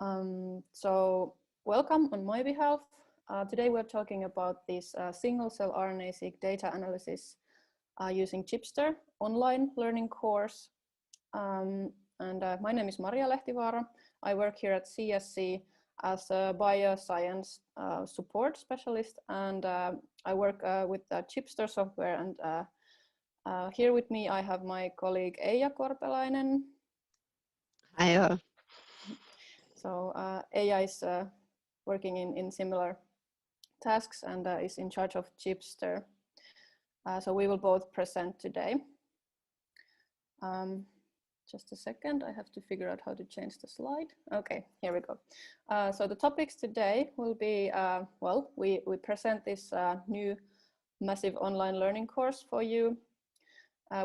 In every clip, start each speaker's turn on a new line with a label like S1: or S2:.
S1: So welcome on my behalf. Today we're talking about this single-cell RNA-seq data analysis using Chipster online learning course. My name is Maria Lehtivaara. I work here at CSC as a bioscience support specialist, and I work with the Chipster software. And here with me I have my colleague Eija Korpelainen.
S2: Hi.
S1: So Eija is working in similar tasks and is in charge of Chipster. So we will both present today. Just a second, I have to figure out how to change the slide. Okay, here we go. So the topics today will be, well, we present this new massive online learning course for you.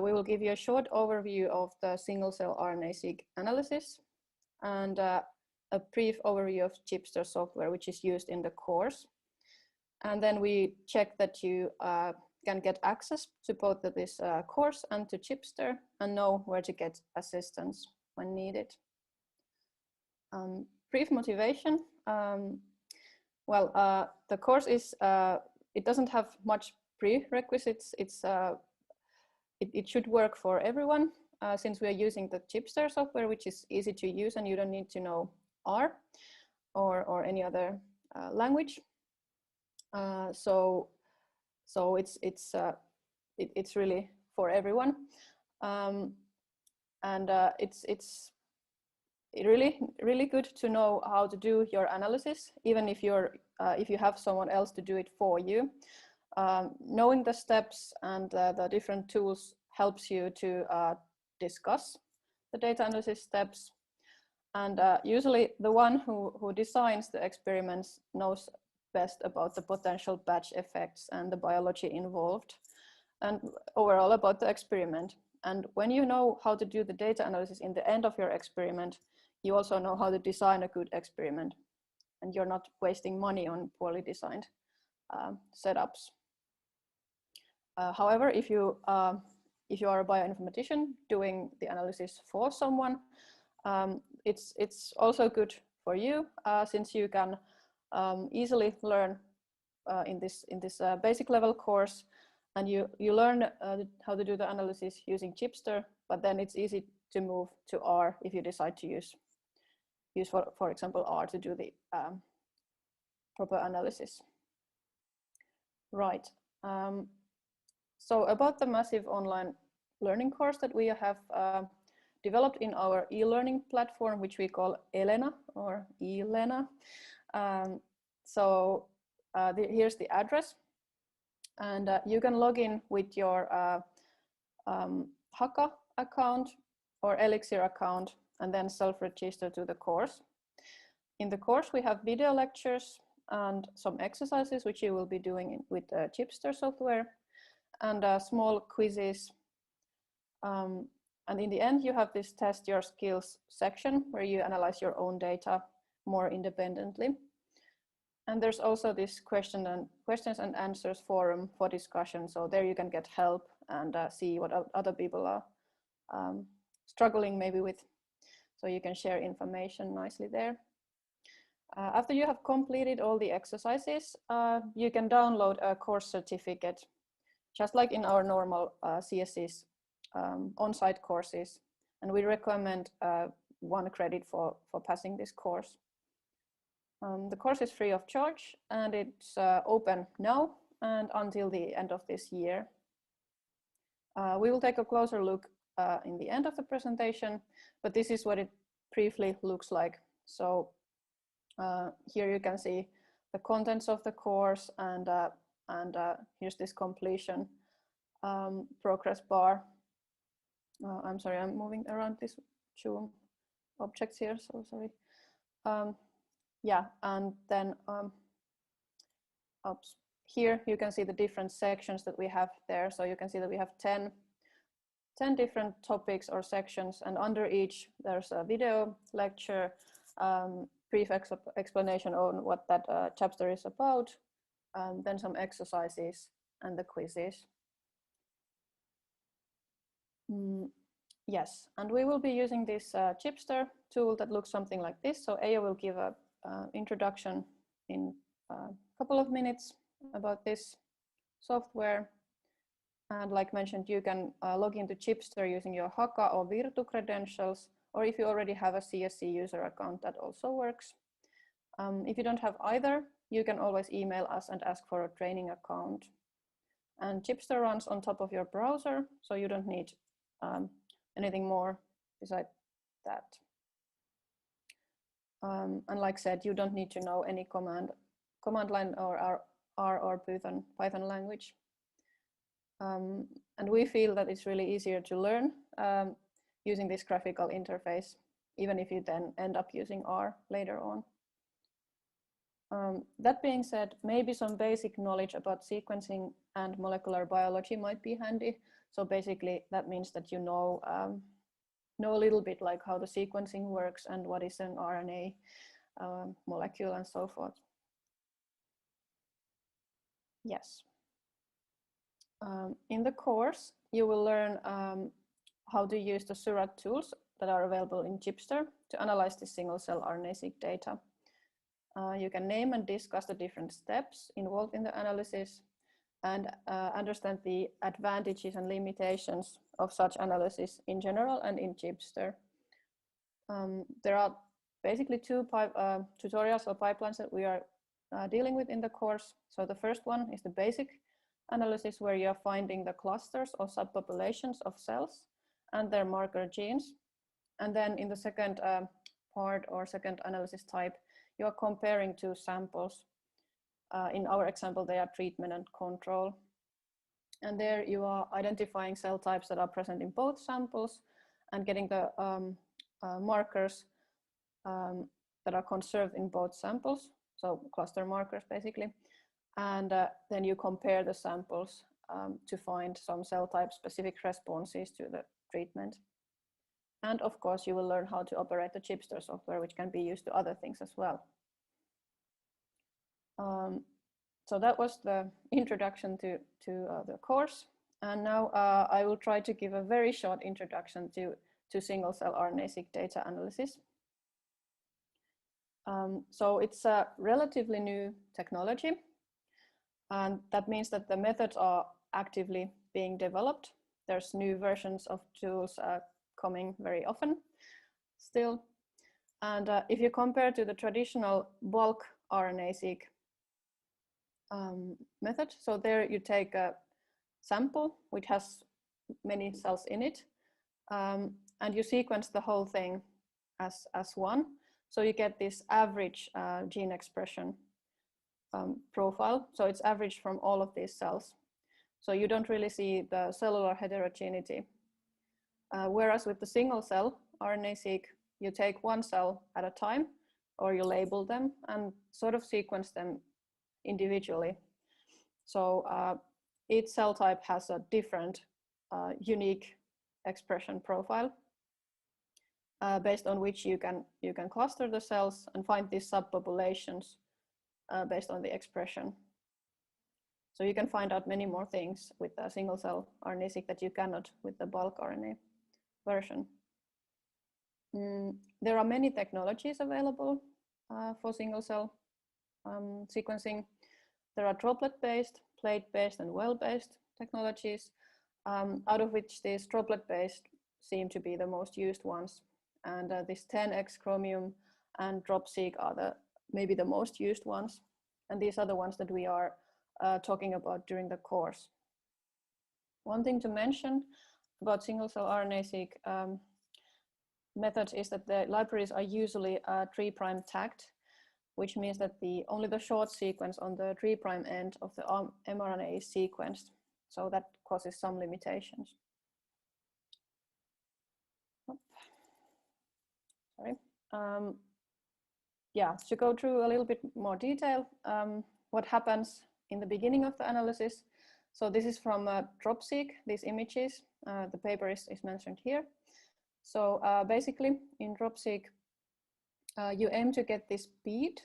S1: We will give you a short overview of the single-cell RNA-seq analysis and a brief overview of Chipster software, which is used in the course. And then we check that you can get access to both this course and to Chipster and know where to get assistance when needed. Brief motivation. Well, the course is, it doesn't have much prerequisites. It should work for everyone since we are using the Chipster software, which is easy to use and you don't need to know R or any other language. So it's really for everyone, and it's really good to know how to do your analysis, even if you have someone else to do it for you. Knowing the steps and the different tools helps you to discuss the data analysis steps. And usually the one who designs the experiments knows best about the potential batch effects and the biology involved and overall about the experiment. And when you know how to do the data analysis in the end of your experiment, you also know how to design a good experiment and you're not wasting money on poorly designed setups. However, if you are a bioinformatician doing the analysis for someone, it's also good for you since you can easily learn in this basic level course, and you learn how to do the analysis using Chipster, but then it's easy to move to R if you decide to use for example R to do the proper analysis. Right. So about the massive online learning course that we have developed in our e-learning platform, which we call Elena or eLena. Here's the address, and you can log in with your Haka account or Elixir account and then self-register to the course. In the course we have video lectures and some exercises which you will be doing with Chipster software, and small quizzes. And in the end you have this test your skills section where you analyze your own data more independently. And there's also this questions and answers forum for discussion. So there you can get help and see what other people are struggling maybe with. So you can share information nicely there. After you have completed all the exercises, you can download a course certificate, just like in our normal CSC's on-site courses. And we recommend 1 credit for passing this course. The course is free of charge and it's open now and until the end of this year. We will take a closer look in the end of the presentation, but this is what it briefly looks like. So here you can see the contents of the course, and here's this completion progress bar. I'm sorry, I'm moving around these 2 objects here, so sorry. Yeah, and then here you can see the different sections that we have there. So you can see that we have 10 different topics or sections, and under each there's a video lecture, brief explanation on what that chapter is about, then some exercises and the quizzes. Yes, and we will be using this Chipster tool that looks something like this. So Eija will give a introduction in a couple of minutes about this software. And like mentioned, you can log into Chipster using your Haka or Virtu credentials, or if you already have a CSC user account, that also works. If you don't have either, you can always email us and ask for a training account. And Chipster runs on top of your browser, so you don't need anything more besides that. And like I said, you don't need to know any command line or R or Python language. And we feel that it's really easier to learn using this graphical interface, even if you then end up using R later on. That being said, maybe some basic knowledge about sequencing and molecular biology might be handy. So basically, that means that you know a little bit like how the sequencing works and what is an RNA molecule and so forth. Yes. In the course, you will learn how to use the Surat tools that are available in Chipster to analyze the single-cell RNA-seq data. You can name and discuss the different steps involved in the analysis and understand the advantages and limitations of such analysis in general and in Chipster. There are basically two tutorials or pipelines that we are dealing with in the course. So the first one is the basic analysis, where you're finding the clusters or subpopulations of cells and their marker genes. And then in the second part or second analysis type, you are comparing two samples. In our example, they are treatment and control. And there you are identifying cell types that are present in both samples and getting the markers that are conserved in both samples, so cluster markers basically. And then you compare the samples to find some cell type specific responses to the treatment. And of course, you will learn how to operate the Chipster software, which can be used to other things as well. So that was the introduction to the course. And now I will try to give a very short introduction to single-cell RNA-seq data analysis. So it's a relatively new technology. And that means that the methods are actively being developed. There's new versions of tools coming very often still. And if you compare to the traditional bulk RNA-seq method, so there you take a sample which has many cells in it, and you sequence the whole thing as one. So you get this average gene expression profile. So it's averaged from all of these cells. So you don't really see the cellular heterogeneity. Whereas with the single cell RNA-seq, you take one cell at a time, or you label them and sort of sequence them individually. So each cell type has a different unique expression profile based on which you can cluster the cells and find these subpopulations based on the expression. So you can find out many more things with a single cell RNA-seq that you cannot with the bulk RNA version. There are many technologies available for single cell sequencing. There are droplet-based, plate-based, and well-based technologies, out of which these droplet-based seem to be the most used ones. And this 10x Chromium and DropSeq are maybe the most used ones. And these are the ones that we are talking about during the course. One thing to mention about single-cell RNA-seq methods is that the libraries are usually 3' tagged, which means that only the short sequence on the 3' end of the mRNA is sequenced. So that causes some limitations. Sorry. Yeah, to go through a little bit more detail, what happens in the beginning of the analysis. So this is from DropSeq, these images. The paper is mentioned here. So basically in DropSeq, you aim to get this bead,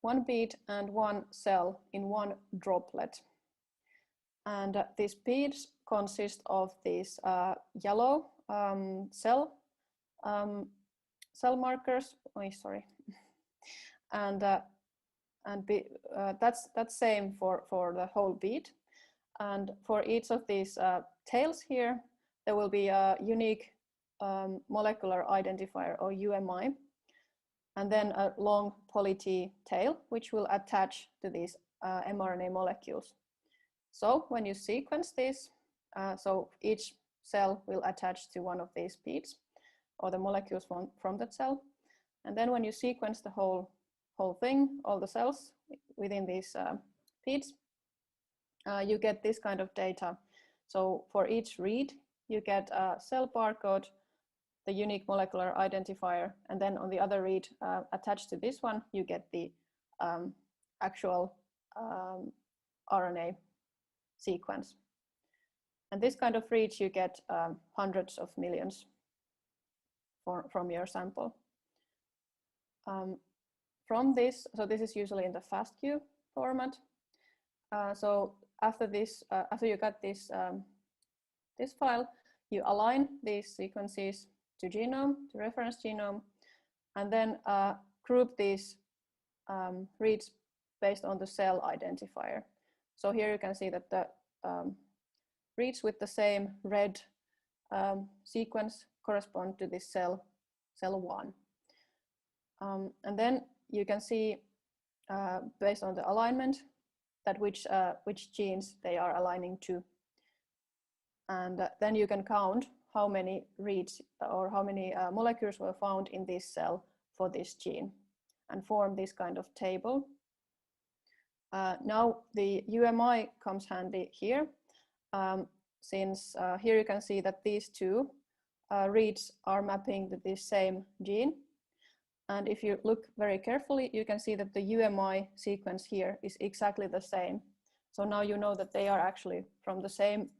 S1: one bead and one cell in one droplet. And these beads consist of these yellow cell markers. Oh, sorry, and that's same for the whole bead. And for each of these tails here, there will be a unique molecular identifier, or UMI, and then a long poly-T tail, which will attach to these mRNA molecules. So when you sequence this, so each cell will attach to one of these beads, or the molecules from that cell. And then when you sequence the whole thing, all the cells within these beads, you get this kind of data. So for each read, you get a cell barcode, the unique molecular identifier, and then on the other read attached to this one, you get the actual RNA sequence. And this kind of reads you get hundreds of millions from your sample. From this, so this is usually in the FASTQ format. So after this, after you got this this file, you align these sequences to genome, to reference genome, and then group these reads based on the cell identifier. So here you can see that the reads with the same red sequence correspond to this cell 1. And then you can see based on the alignment that which genes they are aligning to. And then you can count how many reads or how many molecules were found in this cell for this gene and form this kind of table. Now the UMI comes handy here, since here you can see that these two reads are mapping to this same gene. And if you look very carefully, you can see that the UMI sequence here is exactly the same. So now you know that they are actually from the same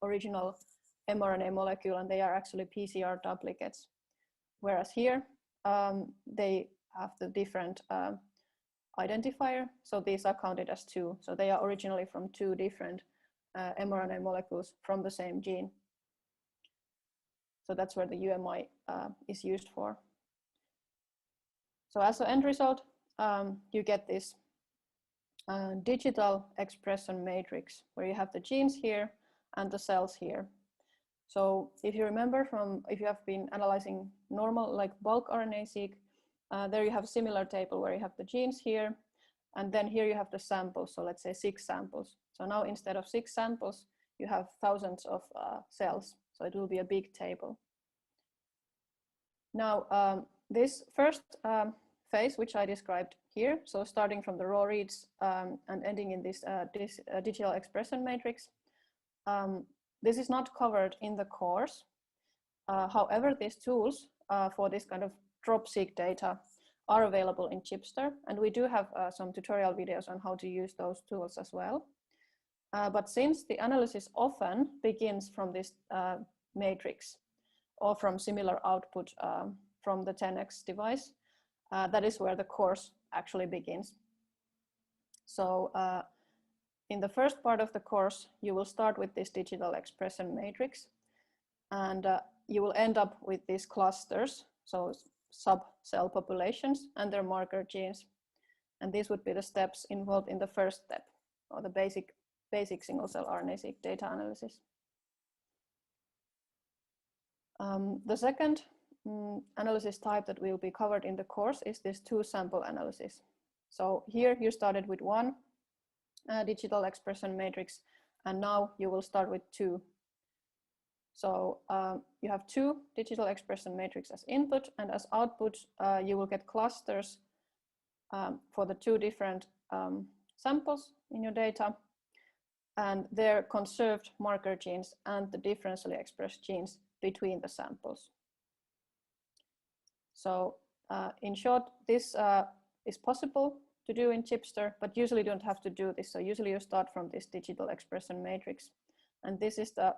S1: original mRNA molecule, and they are actually PCR duplicates. Whereas here, they have the different identifier. So these are counted as 2. So they are originally from 2 different mRNA molecules from the same gene. So that's where the UMI is used for. So as an end result, you get this digital expression matrix where you have the genes here and the cells here. So if you remember from, if you have been analyzing normal like bulk RNA-seq, there you have a similar table where you have the genes here, and then here you have the samples. So let's say 6 samples. So now instead of 6 samples, you have thousands of cells. So it will be a big table. Now, this first phase, which I described here, so starting from the raw reads and ending in this digital expression matrix, this is not covered in the course. However, these tools for this kind of drop-seq data are available in Chipster, and we do have some tutorial videos on how to use those tools as well. But since the analysis often begins from this matrix or from similar output from the 10x device, that is where the course actually begins. So in the first part of the course, you will start with this digital expression matrix, and you will end up with these clusters, so sub-cell populations and their marker genes. And these would be the steps involved in the first step, or the basic single-cell RNA-seq data analysis. The second analysis type that will be covered in the course is this 2-sample analysis. So here you started with 1 digital expression matrix, and now you will start with 2. So you have 2 digital expression matrix as input, and as output you will get clusters for the 2 different samples in your data, and their conserved marker genes and the differentially expressed genes between the samples. So in short, this is possible to do in Chipster, but usually you don't have to do this. So usually you start from this digital expression matrix, and this is the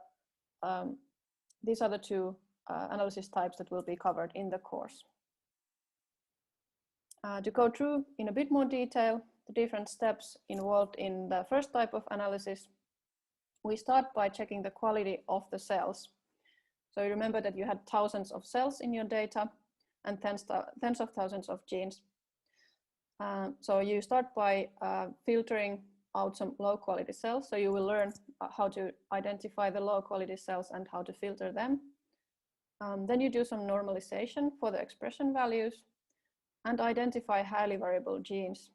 S1: these are the 2 analysis types that will be covered in the course. To go through in a bit more detail the different steps involved in the first type of analysis, we start by checking the quality of the cells. So you remember that you had thousands of cells in your data and tens of thousands of genes. So you start by filtering out some low quality cells. So you will learn how to identify the low quality cells and how to filter them. Then you do some normalization for the expression values and identify highly variable genes,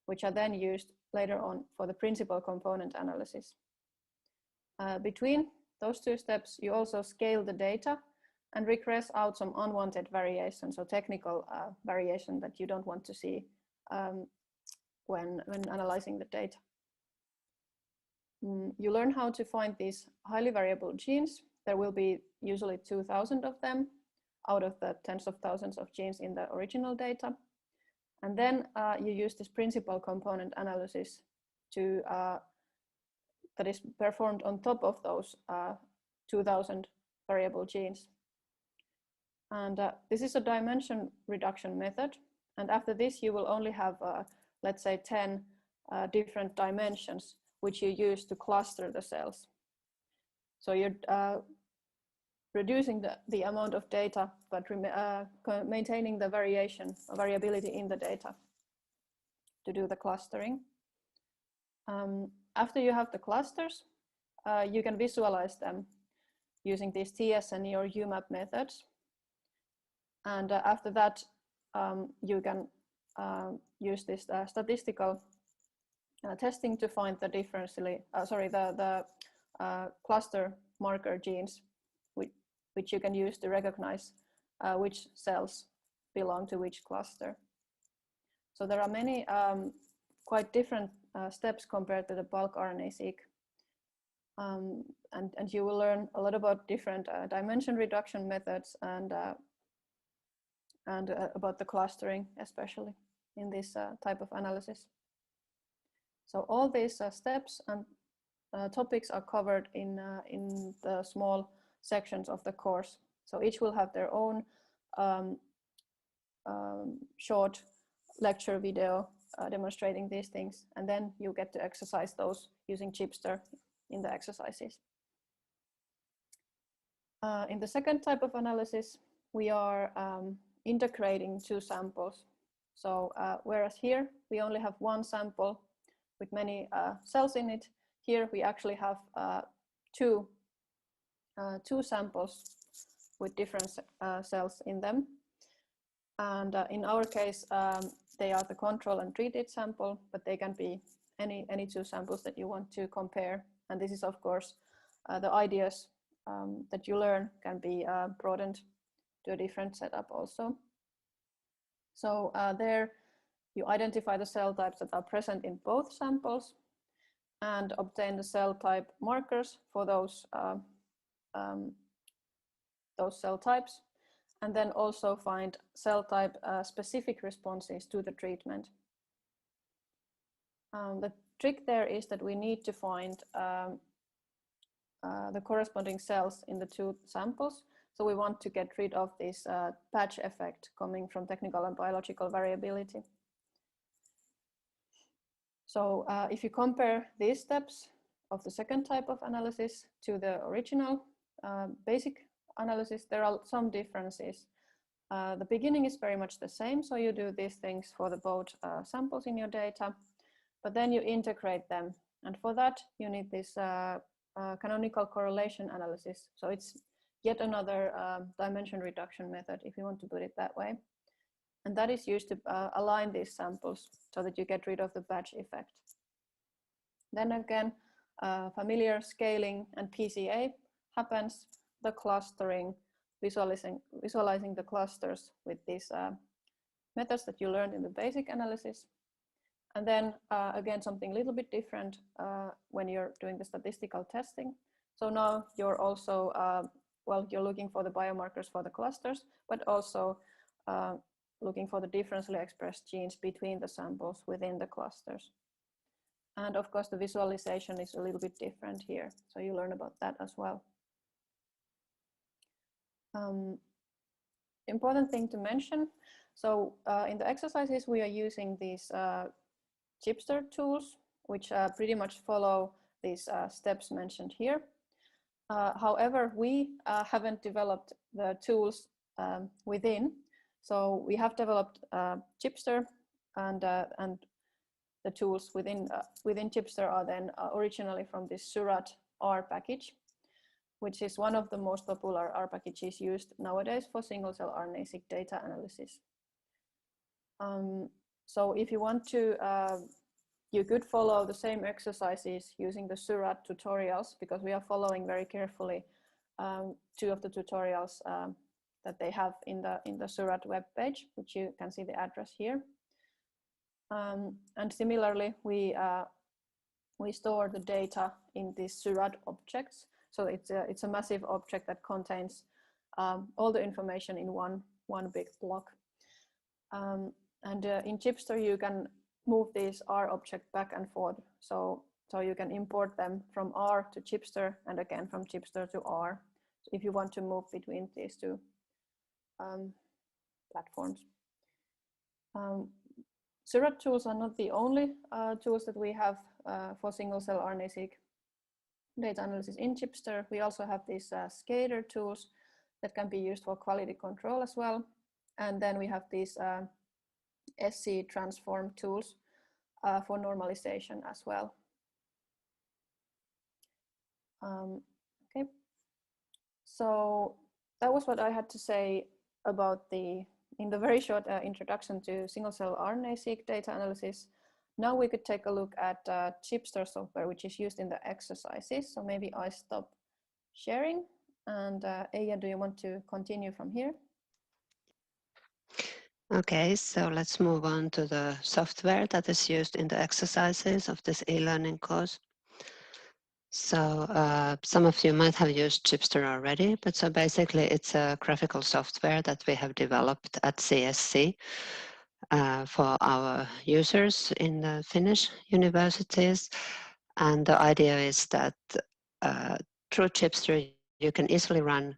S1: which are then used later on for the principal component analysis. Between those two steps, you also scale the data and regress out some unwanted variation, so technical variation that you don't want to see when analyzing the data. You learn how to find these highly variable genes. There will be usually 2,000 of them out of the tens of thousands of genes in the original data. And then you use this principal component analysis to that is performed on top of those 2,000 variable genes. And this is a dimension reduction method. And after this, you will only have, let's say, 10 different dimensions, which you use to cluster the cells. So you're reducing the amount of data, but maintaining the variability in the data to do the clustering. After you have the clusters, you can visualize them using these TSNE or UMAP methods. And after that, you can use this statistical testing to find the the cluster marker genes, which you can use to recognize which cells belong to which cluster. So there are many quite different steps compared to the bulk RNA-seq. And you will learn a lot about different dimension reduction methods and about the clustering, especially in this type of analysis. So all these steps and topics are covered in the small sections of the course. So each will have their own short lecture video demonstrating these things, and then you get to exercise those using Chipster in the exercises. In the second type of analysis, we are integrating two samples. So whereas here we only have one sample with many cells in it, here we actually have two samples with different cells in them. And in our case, they are the control and treated sample, but they can be any two samples that you want to compare. And this is, of course, the ideas that you learn can be broadened to a different setup also. So there you identify the cell types that are present in both samples and obtain the cell type markers for those cell types, and then also find cell type specific responses to the treatment. The trick there is that we need to find the corresponding cells in the two samples. So we want to get rid of this patch effect coming from technical and biological variability. So if you compare these steps of the second type of analysis to the original basic analysis, there are some differences. The beginning is very much the same, so you do these things for the both samples in your data, but then you integrate them. And for that, you need this canonical correlation analysis. So it's yet another dimension reduction method, if you want to put it that way. And that is used to align these samples so that you get rid of the batch effect. Then again, familiar scaling and PCA happens, the clustering, visualizing the clusters with these methods that you learned in the basic analysis. And then again, something a little bit different when you're doing the statistical testing. So now you're also, well, you're looking for the biomarkers for the clusters, but also looking for the differentially expressed genes between the samples within the clusters. And of course, the visualization is a little bit different here. So you learn about that as well. Important thing to mention. So in the exercises, we are using these Chipster tools, which pretty much follow these steps mentioned here. However, we haven't developed the tools within. So we have developed Chipster, and the tools within Chipster are then originally from this Surat R package, which is one of the most popular R packages used nowadays for single-cell RNA-seq data analysis. So if you want to, you could follow the same exercises using the Surat tutorials, because we are following very carefully 2 of the tutorials that they have in the Surat web page, which you can see the address here. And similarly, we store the data in these Surat objects. So it's a massive object that contains all the information in one big block. And in Chipster, you can move these R objects back and forth. So you can import them from R to Chipster, and again from Chipster to R, if you want to move between these 2 platforms. Surat tools are not the only tools that we have for single-cell RNA-seq data analysis in Chipster. We also have these scatter tools that can be used for quality control as well. And then we have these SC transform tools for normalization as well. Okay, so that was what I had to say about in the very short introduction to single-cell RNA-seq data analysis. Now we could take a look at Chipster software, which is used in the exercises. So maybe I stop sharing, and Eija, do you want to continue from here?
S2: Okay, so let's move on to the software that is used in the exercises of this e-learning course. So some of you might have used Chipster already, but so basically it's a graphical software that we have developed at CSC for our users in the Finnish universities. And the idea is that through Chipster, you can easily run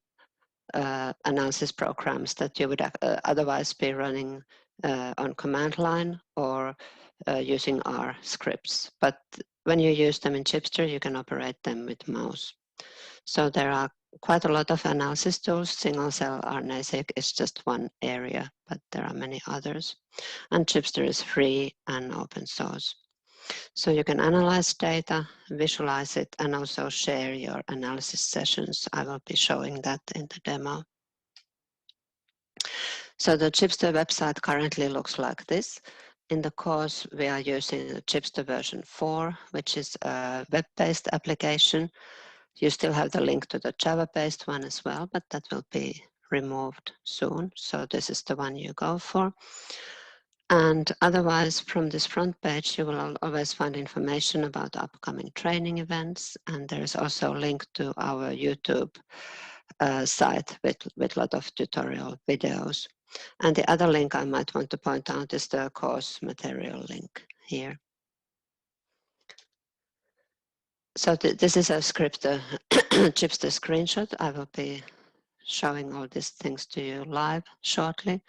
S2: analysis programs that you would otherwise be running on command line or using R scripts. But when you use them in Chipster, you can operate them with mouse. So there are quite a lot of analysis tools. Single-cell RNA-seq is just one area, but there are many others. And Chipster is free and open source. So you can analyze data, visualize it, and also share your analysis sessions. I will be showing that in the demo. So the Chipster website currently looks like this. In the course, we are using the Chipster version 4, which is a web-based application. You still have the link to the Java-based one as well, but that will be removed soon. So this is the one you go for. And otherwise, from this front page, you will always find information about upcoming training events. And there is also a link to our YouTube site with a lot of tutorial videos. And the other link I might want to point out is the course material link here. So this is a Chipster screenshot. I will be showing all these things to you live shortly.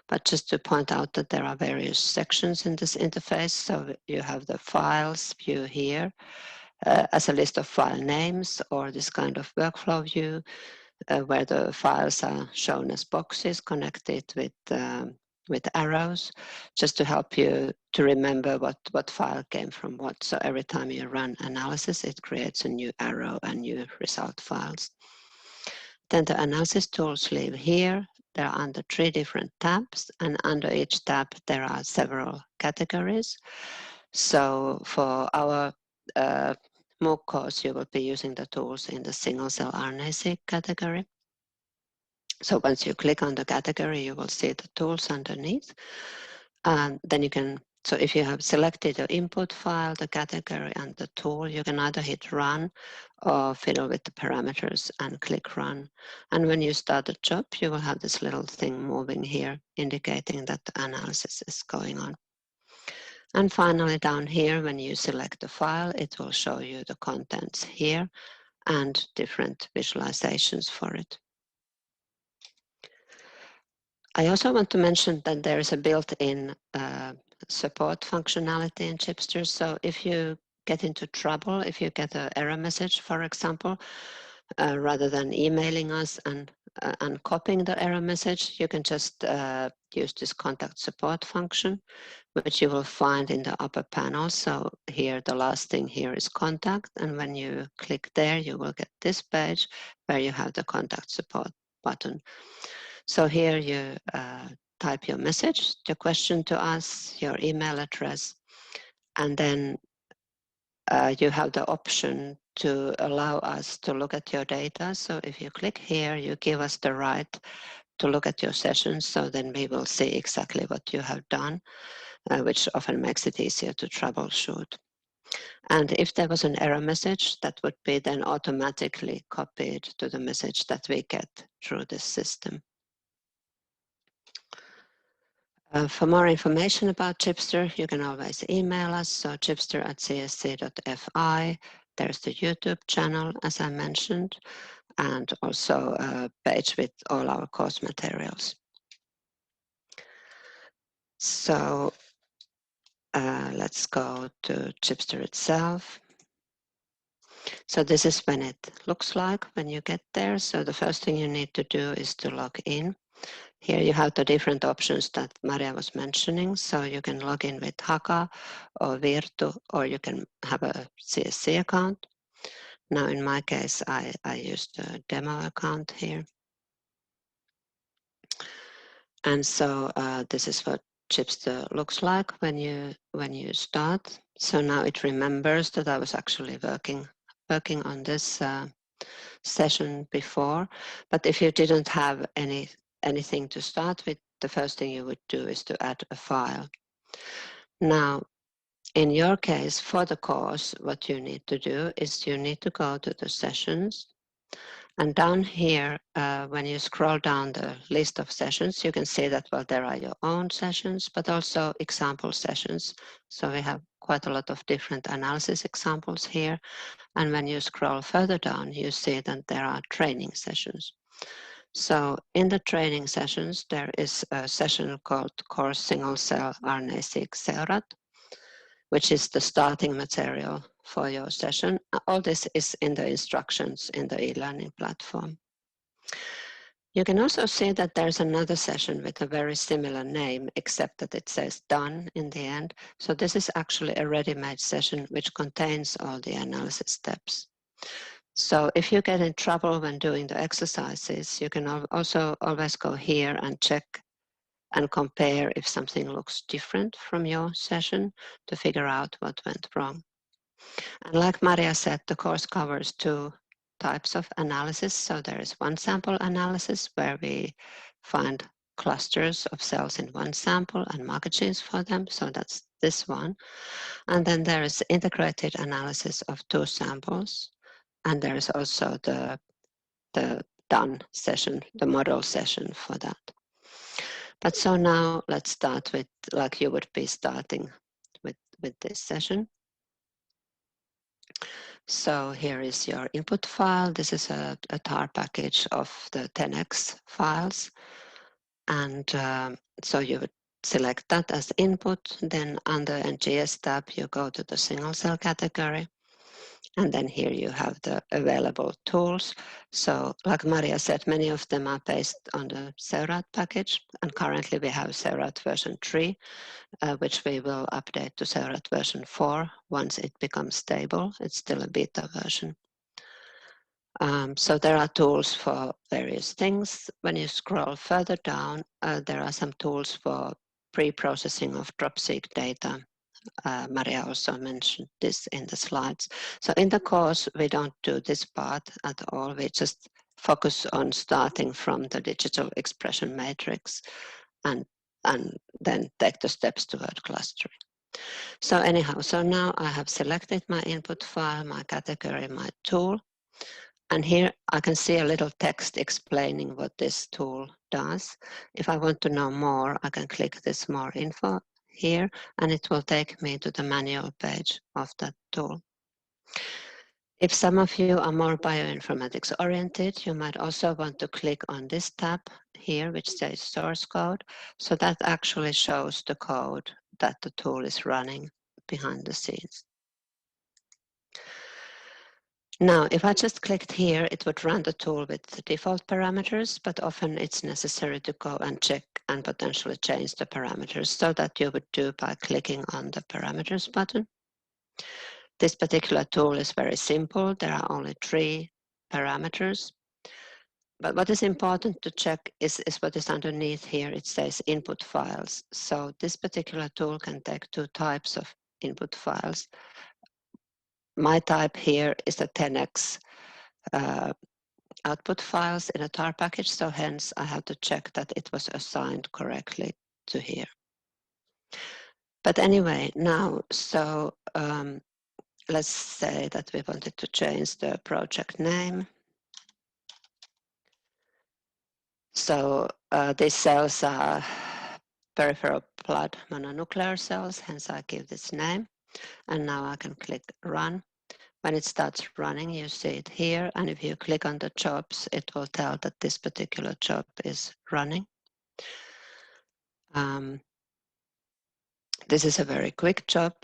S2: But just to point out that there are various sections in this interface. So you have the files view here as a list of file names, or this kind of workflow view where the files are shown as boxes connected with arrows, just to help you to remember what file came from what. So every time you run analysis, it creates a new arrow and new result files. Then the analysis tools live here. They're under 3 different tabs, and under each tab there are several categories. So for our MOOC course, you will be using the tools in the single-cell RNA-seq category. So once you click on the category, you will see the tools underneath. And then you can, so if you have selected your input file, the category and the tool, you can either hit run or fiddle with the parameters and click run. And when you start a job, you will have this little thing moving here, indicating that the analysis is going on. And finally, down here, when you select the file, it will show you the contents here and different visualizations for it. I also want to mention that there is a built-in support functionality in Chipster. So if you get into trouble, if you get an error message, for example, rather than emailing us and copying the error message, you can just use this contact support function, which you will find in the upper panel. So here, the last thing here is contact. And when you click there, you will get this page where you have the contact support button. So here you type your message, the question to us, your email address, and then you have the option to allow us to look at your data. So if you click here, you give us the right to look at your sessions, so then we will see exactly what you have done, which often makes it easier to troubleshoot. And if there was an error message, that would be then automatically copied to the message that we get through this system. For more information about Chipster, you can always email us, so chipster@csc.fi. There's the YouTube channel, as I mentioned, and also a page with all our course materials. So let's go to Chipster itself. So this is when it looks like when you get there. So the first thing you need to do is to log in. Here you have the different options that Maria was mentioning. So you can log in with Haka or Virtu, or you can have a CSC account. Now in my case, I used a demo account here. And so this is what Chipster looks like when you start. So now it remembers that I was actually working on this session before. But if you didn't have anything to start with, the first thing you would do is to add a file. Now, in your case, for the course, what you need to do is you need to go to the sessions. And down here, when you scroll down the list of sessions, you can see that, well, there are your own sessions, but also example sessions. So we have quite a lot of different analysis examples here. And when you scroll further down, you see that there are training sessions. So in the training sessions, there is a session called Course Single Cell RNA-seq Seurat, which is the starting material for your session. All this is in the instructions in the eLearning platform. You can also see that there's another session with a very similar name, except that it says done in the end. So this is actually a ready-made session which contains all the analysis steps. So if you get in trouble when doing the exercises, you can also always go here and check and compare if something looks different from your session to figure out what went wrong. And like Maria said, the course covers two types of analysis. So there is one sample analysis where we find clusters of cells in one sample and marker genes for them. So that's this one. And then there is integrated analysis of two samples. And there is also the done session, the model session for that. But so now let's start with, like you would be starting with this session. So here is your input file. This is a tar package of the 10x files. And so you would select that as input. Then under NGS tab, you go to the single cell category. And then here you have the available tools. So like Maria said, many of them are based on the Seurat package. And currently we have Seurat version 3, which we will update to Seurat version 4 once it becomes stable. It's still a beta version. So there are tools for various things. When you scroll further down, there are some tools for pre-processing of DropSeq data. Maria also mentioned this in the slides. So in the course, we don't do this part at all. We just focus on starting from the digital expression matrix and then take the steps toward clustering. So anyhow, so now I have selected my input file, my category, my tool. And here I can see a little text explaining what this tool does. If I want to know more, I can click this more info here, and it will take me to the manual page of that tool. If some of you are more bioinformatics oriented, you might also want to click on this tab here, which says source code. So that actually shows the code that the tool is running behind the scenes. Now, if I just clicked here, it would run the tool with the default parameters, but often it's necessary to go and check and potentially change the parameters, so that you would do by clicking on the parameters button. This particular tool is very simple. There are only 3 parameters. But what is important to check is what is underneath here. It says input files. So this particular tool can take 2 types of input files. My type here is the 10x output files in a tar package, so hence I have to check that it was assigned correctly to here. But anyway, now, so let's say that we wanted to change the project name. So these cells are peripheral blood mononuclear cells, hence I give this name. And now I can click run. When it starts running, you see it here. And if you click on the jobs, it will tell that this particular job is running. This is a very quick job.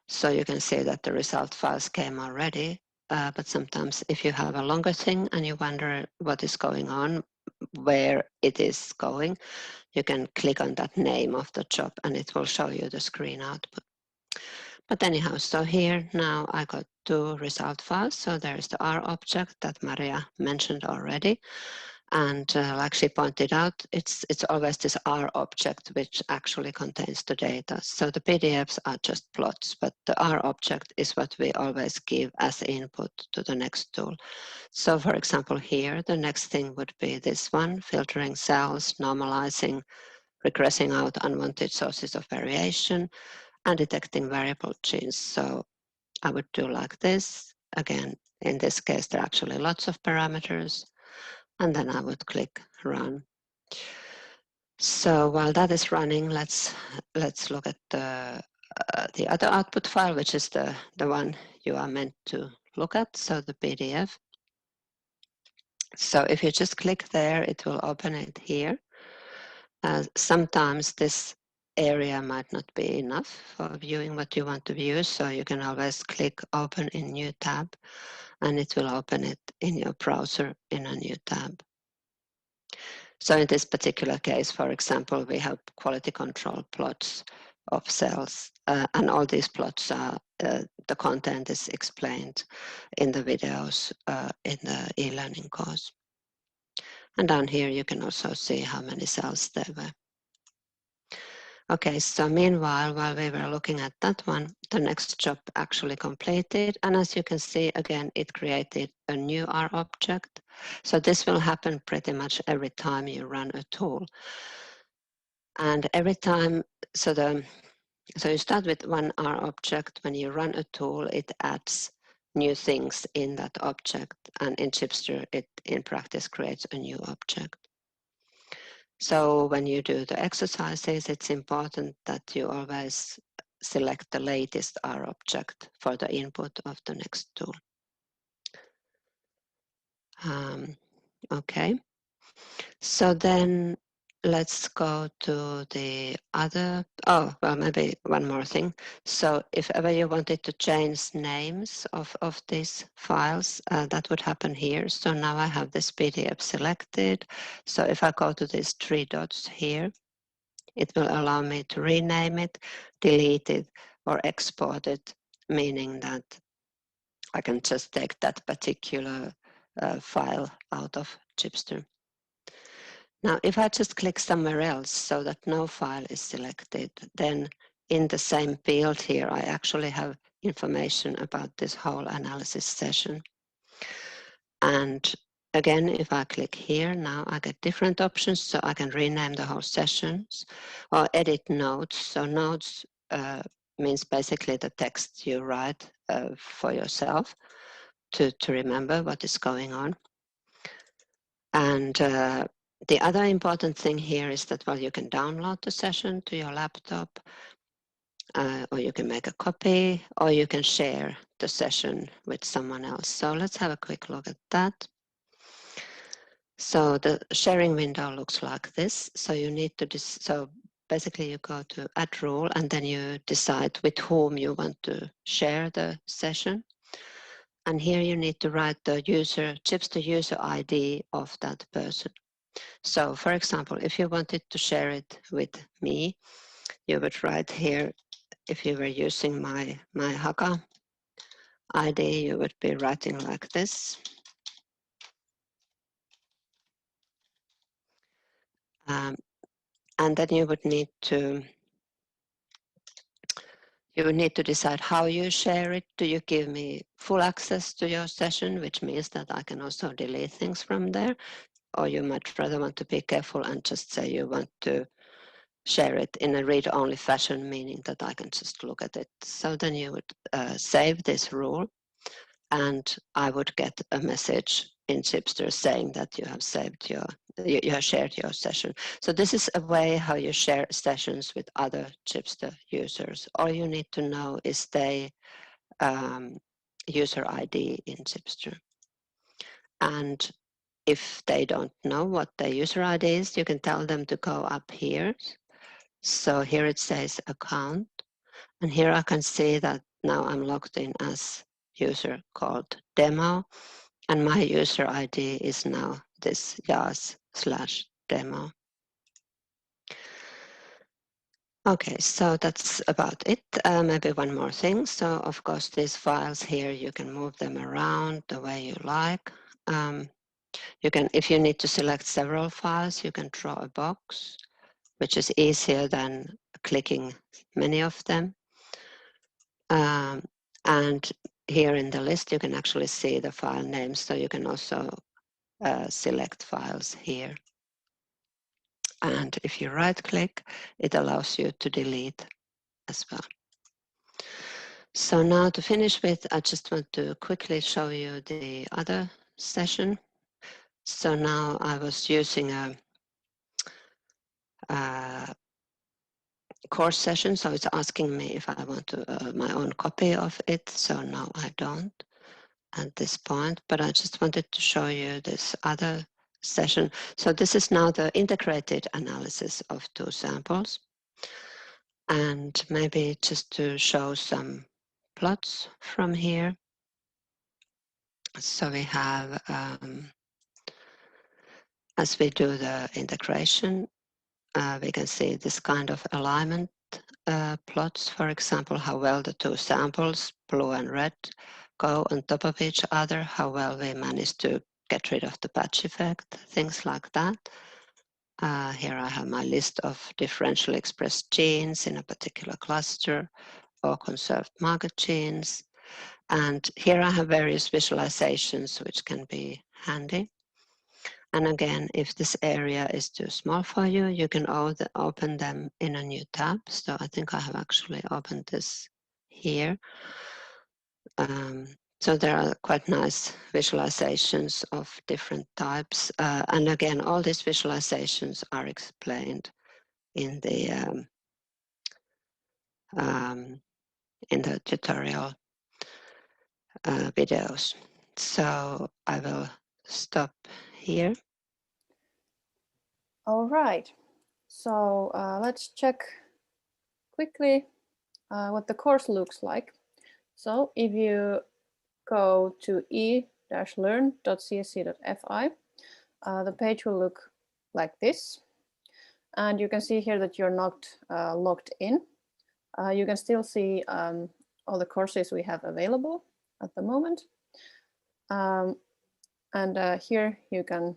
S2: So you can see that the result files came already. But sometimes if you have a longer thing and you wonder what is going on, where it is going, you can click on that name of the job and it will show you the screen output. But anyhow, so here now I got 2 result files. So there is the R object that Maria mentioned already. And like she pointed out, it's always this R object which actually contains the data. So the PDFs are just plots, but the R object is what we always give as input to the next tool. So for example here, the next thing would be this one, filtering cells, normalizing, regressing out unwanted sources of variation, and detecting variable genes. So I would do like this. Again, in this case, there are actually lots of parameters. And then I would click run. So while that is running, let's look at the other output file, which is the one you are meant to look at, so the PDF. So if you just click there, it will open it here. Sometimes this area might not be enough for viewing what you want to view, so you can always click open in new tab, and it will open it in your browser in a new tab. So in this particular case, for example, we have quality control plots of cells, and all these plots are, the content is explained in the videos in the e-learning course. And down here you can also see how many cells there were. Okay, so meanwhile, while we were looking at that one, the next job actually completed. And as you can see, again, it created a new R object. So this will happen pretty much every time you run a tool. And every time, so you start with one R object. When you run a tool, it adds new things in that object. And in Chipster, it in practice creates a new object. So when you do the exercises, it's important that you always select the latest R object for the input of the next tool. Okay, so then let's go to the other, maybe one more thing. So if ever you wanted to change names of these files, that would happen here. So now I have this PDF selected. So if I go to these 3 dots here, it will allow me to rename it, delete it, or export it, meaning that I can just take that particular file out of Chipster. Now, if I just click somewhere else so that no file is selected, then in the same field here, I actually have information about this whole analysis session. And again, if I click here, now I get different options. So I can rename the whole sessions or edit notes. So notes means basically the text you write for yourself to remember what is going on. And the other important thing here is that, well, you can download the session to your laptop, or you can make a copy, or you can share the session with someone else. So let's have a quick look at that. So the sharing window looks like this. So you need to, so basically you go to add rule and then you decide with whom you want to share the session. And here you need to write the Chipster user ID of that person. So for example, if you wanted to share it with me, you would write here, if you were using my Haka ID, you would be writing like this. And then you would need to decide how you share it. Do you give me full access to your session, which means that I can also delete things from there? Or you might rather want to be careful and just say you want to share it in a read-only fashion, meaning that I can just look at it. So then you would save this rule, and I would get a message in Chipster saying that you have you have shared your session. So this is a way how you share sessions with other Chipster users. All you need to know is the user ID in Chipster. And if they don't know what the user ID is, you can tell them to go up here. So here it says account, and here I can see that now I'm logged in as user called demo, and my user ID is now this yas/demo. Okay, so that's about it. Maybe one more thing. So of course these files here, you can move them around the way you like. You can, if you need to select several files, you can draw a box, which is easier than clicking many of them. And here in the list, you can actually see the file names, so you can also select files here. And if you right click, it allows you to delete as well. So now to finish with, I just want to quickly show you the other session. So now I was using a course session, so it's asking me if I want to, my own copy of it. So no, I don't at this point, but I just wanted to show you this other session. So this is now the integrated analysis of 2 samples. And maybe just to show some plots from here. So we have, as we do the integration, we can see this kind of alignment plots, for example, how well the 2 samples, blue and red, go on top of each other, how well we manage to get rid of the patch effect, things like that. Here I have my list of differentially expressed genes in a particular cluster or conserved marker genes. And here I have various visualizations which can be handy. And again, if this area is too small for you, you can open them in a new tab. So I think I have actually opened this here. So there are quite nice visualizations of different types. And again, all these visualizations are explained in the tutorial videos. So I will stop here.
S1: All right. So let's check quickly what the course looks like. So if you go to e-learn.csc.fi, the page will look like this. And you can see here that you're not logged in. You can still see all the courses we have available at the moment. And here you can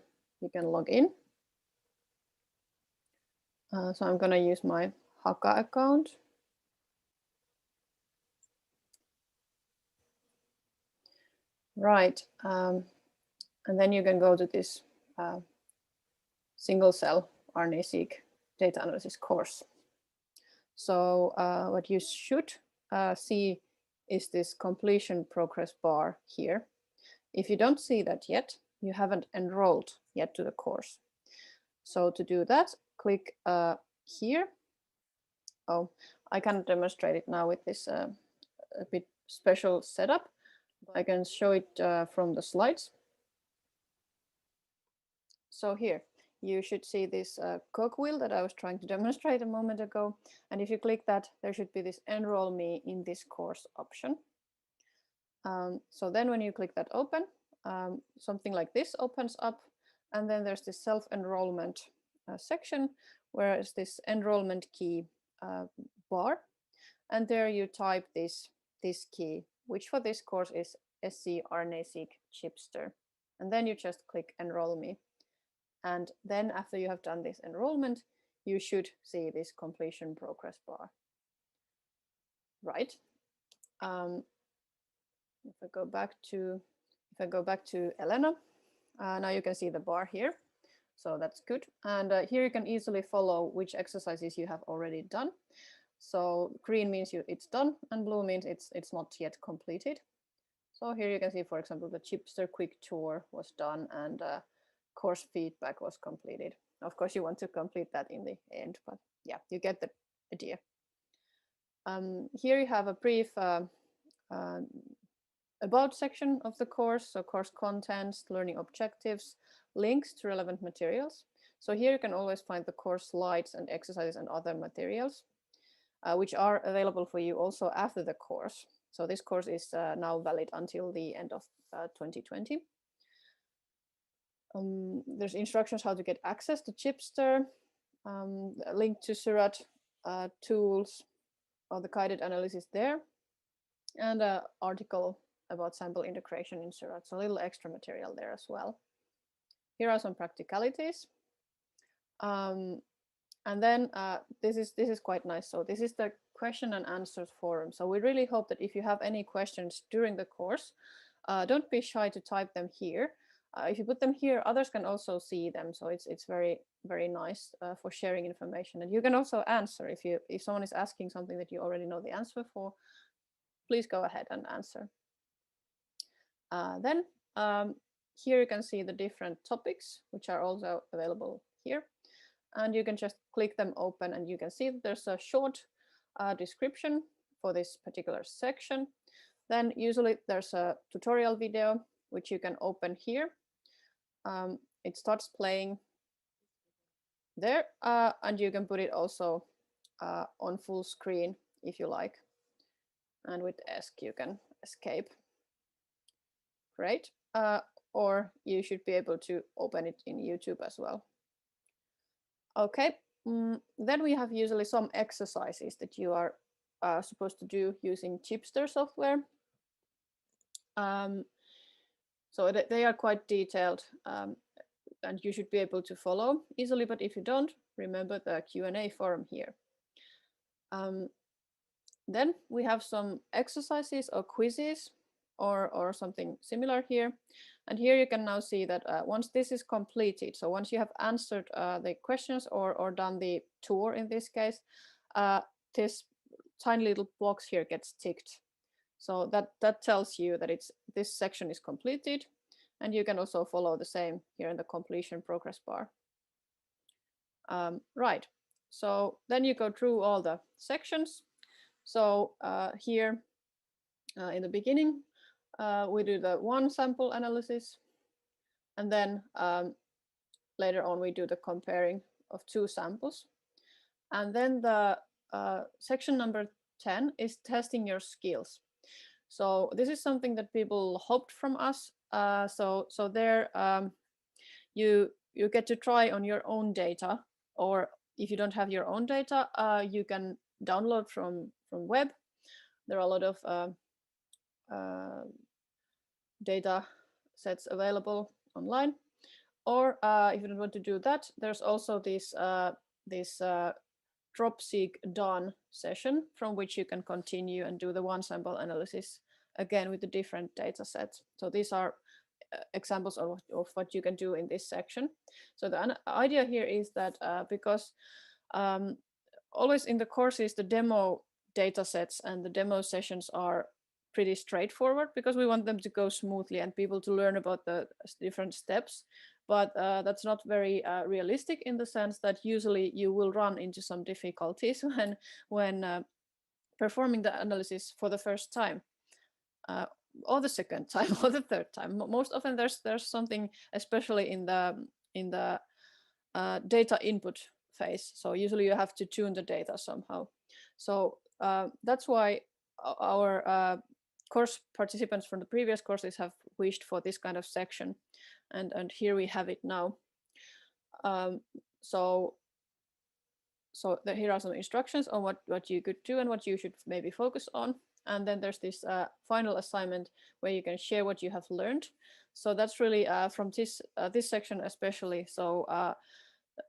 S1: log in. So I'm going to use my Haka account. Right. And then you can go to this single cell RNA-seq data analysis course. So what you should see is this completion progress bar here. If you don't see that yet, you haven't enrolled yet to the course. So to do that, click here. Oh, I can't demonstrate it now with this a bit special setup, but I can show it from the slides. So here, you should see this cogwheel that I was trying to demonstrate a moment ago. And if you click that, there should be this enroll me in this course option. So then when you click that open, something like this opens up, and then there's this self-enrollment section where is this enrollment key bar, and there you type this key, which for this course is SC RNA-seq Chipster, and then you just click enroll me, and then after you have done this enrollment, you should see this completion progress bar. Right. If I go back to Elena, now you can see the bar here, so that's good. And here you can easily follow which exercises you have already done. So green means it's done, and blue means it's not yet completed. So here you can see, for example, the Chipster quick tour was done, and course feedback was completed. Of course, you want to complete that in the end, but yeah, you get the idea. Here you have a brief about section of the course, so course contents, learning objectives, links to relevant materials. So here you can always find the course slides and exercises and other materials, which are available for you also after the course. So this course is now valid until the end of 2020. There's instructions how to get access to Chipster, a link to Surat tools, or the guided analysis there, and an article about sample integration in Surat. So a little extra material there as well. Here are some practicalities. And then this is quite nice. So this is the question and answers forum. So we really hope that if you have any questions during the course, don't be shy to type them here. If you put them here, others can also see them. So it's very, very nice for sharing information. And you can also answer if someone is asking something that you already know the answer for, please go ahead and answer. Then here you can see the different topics, which are also available here. And you can just click them open, and you can see that there's a short description for this particular section. Then usually there's a tutorial video, which you can open here. It starts playing there, and you can put it also on full screen if you like. And with ESC, you can escape. Great. Or you should be able to open it in YouTube as well. Okay, then we have usually some exercises that you are supposed to do using Chipster software. So they are quite detailed, and you should be able to follow easily, but if you don't, remember the Q&A forum here. Then we have some exercises or quizzes or something similar here. And here you can now see that once this is completed, so once you have answered the questions or done the tour in this case, this tiny little box here gets ticked. So that tells you that this section is completed, and you can also follow the same here in the completion progress bar. Right, so then you go through all the sections. So here in the beginning, we do the one sample analysis, and then later on we do the comparing of two samples. And then the section number 10 is testing your skills. So this is something that people hoped from us. So there you get to try on your own data, or if you don't have your own data, you can download from web. There are a lot of data sets available online. Or if you don't want to do that, there's also this DropSeq done session from which you can continue and do the one sample analysis again with the different data sets. So these are examples of what you can do in this section. So the idea here is that because always in the courses, the demo data sets and the demo sessions are pretty straightforward because we want them to go smoothly and people to learn about the different steps. But that's not very realistic in the sense that usually you will run into some difficulties when performing the analysis for the first time, or the second time, or the third time. Most often there's something, especially in the data input phase. So usually you have to tune the data somehow. So that's why our course participants from the previous courses have wished for this kind of section, and here we have it now. So here are some instructions on what you could do and what you should maybe focus on. And then there's this final assignment where you can share what you have learned. So that's really from this section especially. So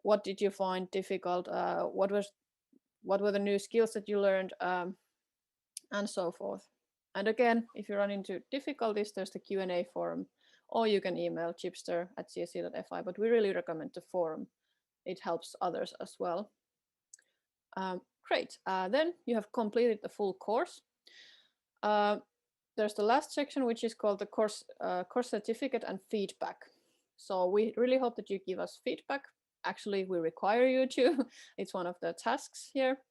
S1: what did you find difficult? What were the new skills that you learned, and so forth. And again, if you run into difficulties, there's the Q&A forum, or you can email chipster@csc.fi, but we really recommend the forum. It helps others as well. Great, then you have completed the full course. There's the last section, which is called the course certificate and feedback. So we really hope that you give us feedback. Actually, we require you to. It's one of the tasks here.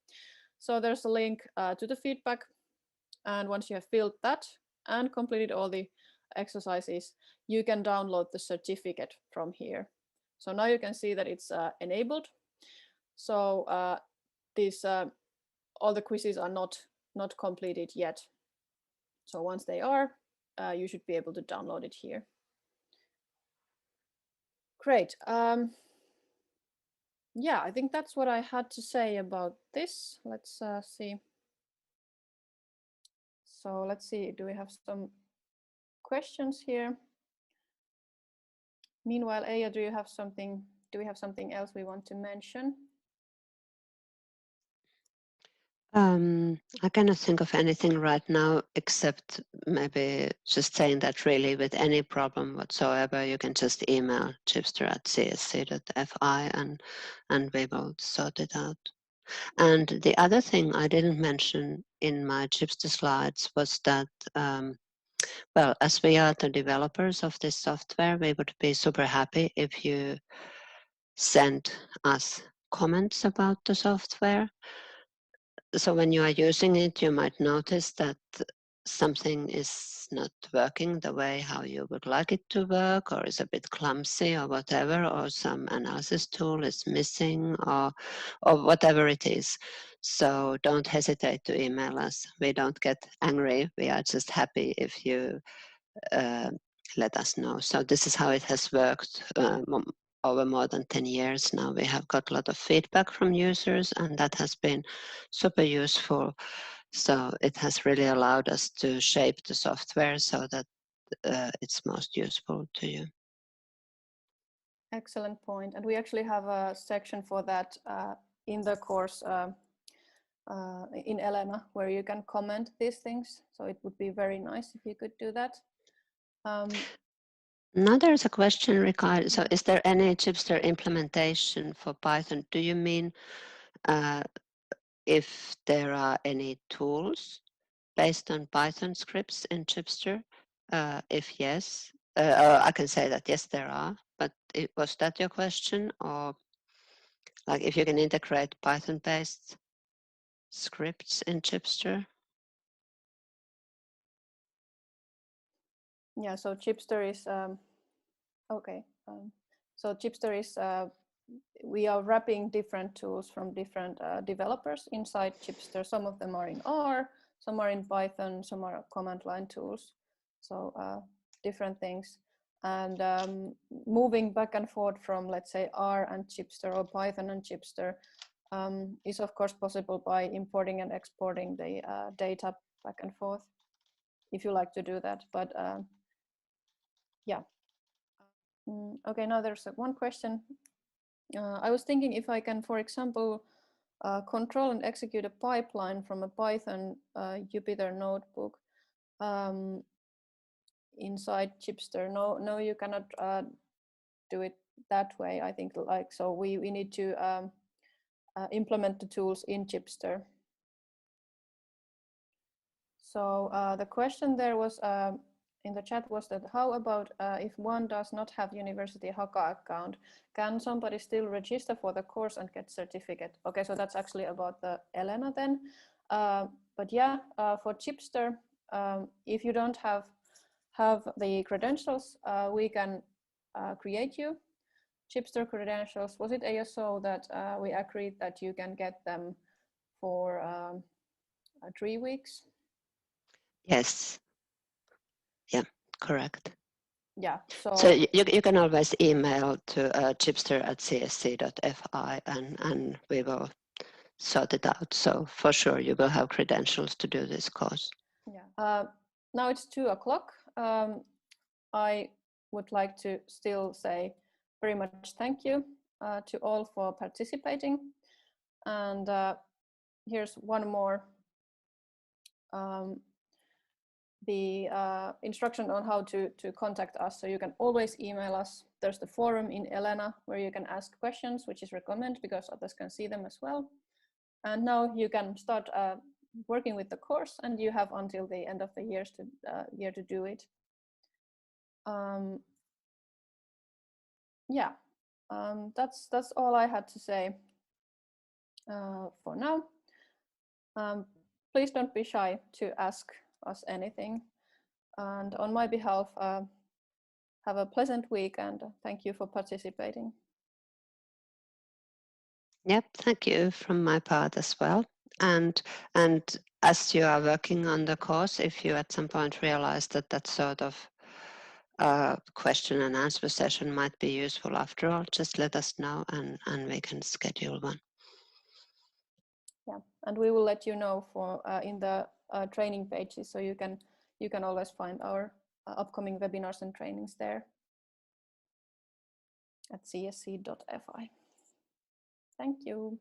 S1: So there's a link to the feedback. And once you have filled that and completed all the exercises, you can download the certificate from here. So now you can see that it's enabled. So all the quizzes are not completed yet. So once they are, you should be able to download it here. Great. Yeah, I think that's what I had to say about this. Let's see. So let's see, do we have some questions here? Meanwhile, Aya, do we have something else we want to mention?
S2: I cannot think of anything right now, except maybe just saying that really with any problem whatsoever, you can just email chipster@csc.fi and we will sort it out. And the other thing I didn't mention in my Chipster slides was that, well, as we are the developers of this software, we would be super happy if you send us comments about the software. So when you are using it, you might notice that something is not working the way how you would like it to work, or is a bit clumsy or whatever, or some analysis tool is missing, or whatever it is. So don't hesitate to email us. We don't get angry. We are just happy if you let us know. So this is how it has worked over more than 10 years now. We have got a lot of feedback from users, and that has been super useful. So it has really allowed us to shape the software so that it's most useful to you.
S1: Excellent point. And we actually have a section for that in the course in Elena, where you can comment these things. So it would be very nice if you could do that.
S2: Now there's a question regarding, so is there any Chipster implementation for Python? Do you mean if there are any tools based on Python scripts in Chipster? If yes, I can say that yes, there are, but was that your question? Or like if you can integrate Python-based scripts in Chipster?
S1: Yeah, so Chipster is, okay. So Chipster is, we are wrapping different tools from different developers inside Chipster. Some of them are in R, some are in Python, some are command line tools. So different things. And moving back and forth from, let's say, R and Chipster or Python and Chipster is of course possible by importing and exporting the data back and forth, if you like to do that. But yeah. Okay, now there's one question. I was thinking if I can, for example, control and execute a pipeline from a Python Jupyter notebook inside Chipster. No, you cannot do it that way. I think, like, so we need to implement the tools in Chipster. So the question there was in the chat was that how about if one does not have University Haka account, can somebody still register for the course and get certificate? Okay, so that's actually about the Elena then. But yeah, for Chipster, if you don't have the credentials, we can create you Chipster credentials. Was it ASO that we agreed that you can get them for 3 weeks?
S2: Yes. Yeah, correct.
S1: Yeah,
S2: So you can always email to chipster@csc.fi and we will sort it out. So for sure you will have credentials to do this course.
S1: Yeah. Now it's 2 o'clock. I would like to still say very much thank you to all for participating. And here's one more. The instruction on how to contact us. So you can always email us. There's the forum in Elena where you can ask questions, which is recommended because others can see them as well. And now you can start working with the course, and you have until the end of the year to do it. Yeah, that's all I had to say for now. Please don't be shy to ask us anything. And on my behalf, have a pleasant week and thank you for participating.
S2: Yep, thank you from my part as well. And as you are working on the course, if you at some point realize that that sort of question and answer session might be useful after all, just let us know and we can schedule one.
S1: Yeah, and we will let you know for in the training pages, so you can always find our upcoming webinars and trainings there at csc.fi. Thank you.